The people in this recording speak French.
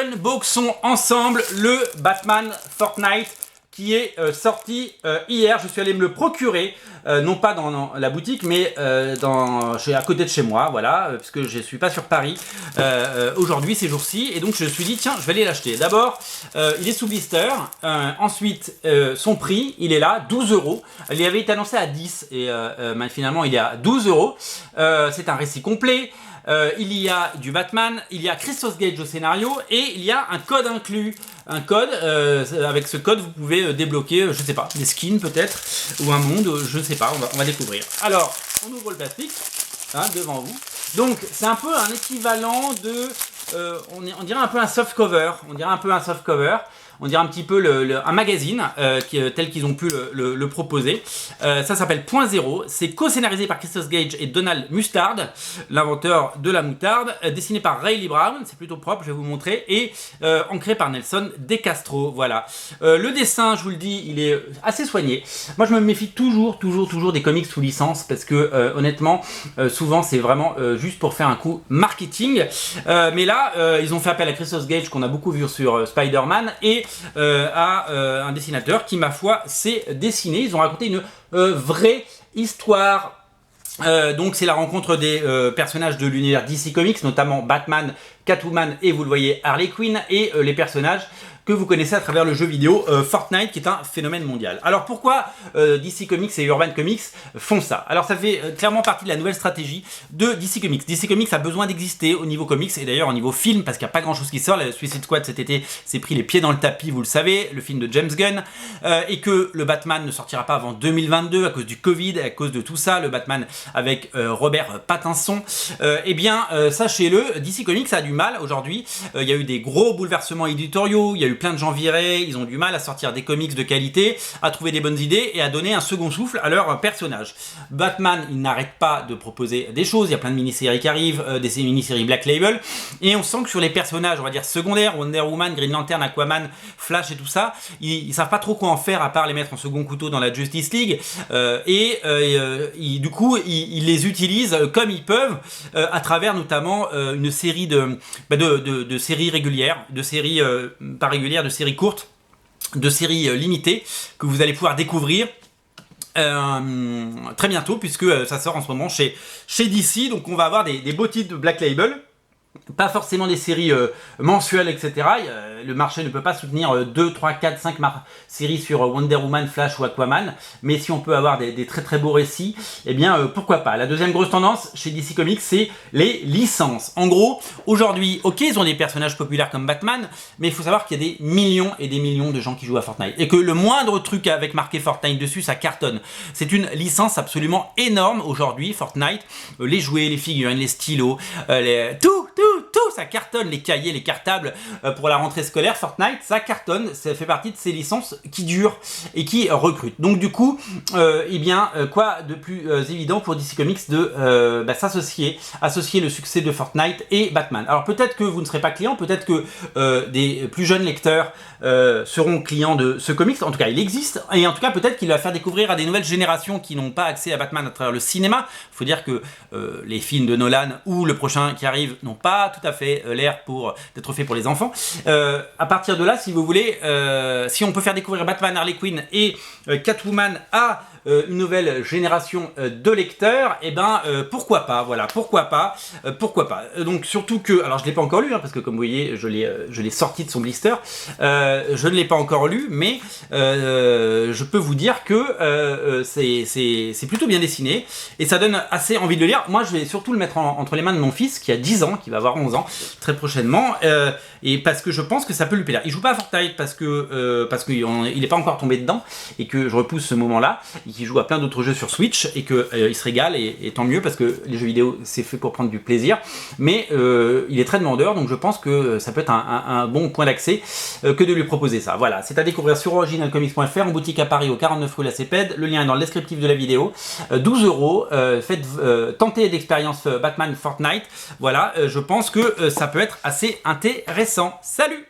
unboxons ensemble le Batman Fortnite qui est sorti hier. Je suis allé me le procurer, non pas dans la boutique, mais à côté de chez moi, voilà, puisque je ne suis pas sur Paris aujourd'hui, ces jours-ci, et donc je me suis dit, tiens, je vais aller l'acheter. D'abord, il est sous blister, ensuite, son prix, il est là, 12 €. Il avait été annoncé à 10, et finalement, il est à 12 €. C'est un récit complet. Il y a du Batman, il y a Christos Gage au scénario et il y a un code inclus. Un code, avec ce code vous pouvez débloquer, je sais pas, des skins peut-être, ou un monde, je sais pas, on va découvrir. Alors, on ouvre le plastique, hein, devant vous. Donc, c'est un peu un équivalent de, on dirait un peu un soft cover, on dirait un petit peu un magazine tel qu'ils ont pu le proposer. Ça s'appelle Point Zéro. C'est co-scénarisé par Christos Gage et Donald Mustard, l'inventeur de la moutarde. Dessiné par Riley Brown, c'est plutôt propre, je vais vous montrer. Et ancré par Nelson De Castro. Voilà. Le dessin, je vous le dis, il est assez soigné. Moi, je me méfie toujours des comics sous licence parce que honnêtement, souvent, c'est vraiment juste pour faire un coup marketing. Mais là, ils ont fait appel à Christos Gage qu'on a beaucoup vu sur Spider-Man et à un dessinateur qui, ma foi, sait dessiner. Ils ont raconté une vraie histoire. Donc c'est la rencontre des personnages de l'univers DC Comics, notamment Batman, Catwoman et vous le voyez Harley Quinn, et les personnages que vous connaissez à travers le jeu vidéo Fortnite, qui est un phénomène mondial. Alors pourquoi DC Comics et Urban Comics font ça? Alors ça fait clairement partie de la nouvelle stratégie de DC Comics. DC Comics a besoin d'exister au niveau comics et d'ailleurs au niveau film, parce qu'il n'y a pas grand chose qui sort. La Suicide Squad cet été s'est pris les pieds dans le tapis, vous le savez, le film de James Gunn, et que le Batman ne sortira pas avant 2022 à cause du Covid, à cause de tout ça, le Batman avec Robert Pattinson. Eh bien, sachez-le, DC Comics a du mal aujourd'hui. Il y a eu des gros bouleversements éditoriaux, il y a eu plein de gens virés, ils ont du mal à sortir des comics de qualité, à trouver des bonnes idées et à donner un second souffle à leurs personnages. Batman, il n'arrête pas de proposer des choses, il y a plein de mini-séries qui arrivent, des mini-séries Black Label, et on sent que sur les personnages, on va dire secondaires, Wonder Woman, Green Lantern, Aquaman, Flash et tout ça, ils savent pas trop quoi en faire à part les mettre en second couteau dans la Justice League, du coup, ils les utilisent comme ils peuvent, à travers notamment une série de séries régulières, de séries pas régulières, de séries courtes, de séries limitées que vous allez pouvoir découvrir très bientôt, puisque ça sort en ce moment chez DC. Donc on va avoir des beaux titres de Black Label, pas forcément des séries mensuelles, etc. Le marché ne peut pas soutenir 2, 3, 4, 5 séries sur Wonder Woman, Flash ou Aquaman, mais si on peut avoir des très beaux récits, eh bien pourquoi pas. La deuxième grosse tendance chez DC Comics, c'est les licences. En gros, aujourd'hui, ok, ils ont des personnages populaires comme Batman, mais il faut savoir qu'il y a des millions et des millions de gens qui jouent à Fortnite, et que le moindre truc avec marqué Fortnite dessus, ça cartonne. C'est une licence absolument énorme aujourd'hui, Fortnite. Les jouets, les figurines, les stylos, tout, ça cartonne, les cahiers, les cartables pour la rentrée scolaire. Fortnite, ça cartonne, ça fait partie de ces licences qui durent et qui recrutent. Donc du coup, quoi de plus évident pour DC Comics de associer le succès de Fortnite et Batman. Alors peut-être que vous ne serez pas client, peut-être que des plus jeunes lecteurs seront clients de ce comics. En tout cas, il existe, et en tout cas peut-être qu'il va faire découvrir à des nouvelles générations qui n'ont pas accès à Batman à travers le cinéma. Il faut dire que les films de Nolan ou le prochain qui arrive n'ont pas tout à fait l'air d'être fait pour les enfants. À partir de là, si vous voulez, si on peut faire découvrir Batman, Harley Quinn et Catwoman à une nouvelle génération de lecteurs, et pourquoi pas, voilà, pourquoi pas. Donc surtout que, alors je l'ai pas encore lu, hein, parce que comme vous voyez, je l'ai sorti de son blister, je ne l'ai pas encore lu, mais je peux vous dire que c'est plutôt bien dessiné, et ça donne assez envie de le lire. Moi, je vais surtout le mettre entre les mains de mon fils, qui a 10 ans, qui va avoir 11 ans, très prochainement, et parce que je pense que ça peut lui plaire. Il joue pas à Fortnite parce qu'il n'est pas encore tombé dedans, et que je repousse ce moment-là, et qu'il joue à plein d'autres jeux sur Switch, et qu'il se régale, et tant mieux, parce que les jeux vidéo, c'est fait pour prendre du plaisir, mais il est très demandeur, donc je pense que ça peut être un bon point d'accès que de lui proposer ça. Voilà, c'est à découvrir sur originalcomics.fr, en boutique à Paris, au 49 rue Lacépède. Le lien est dans le descriptif de la vidéo. 12 €, tentez l'expérience Batman Fortnite. Voilà, je pense que ça peut être assez intéressant. Salut!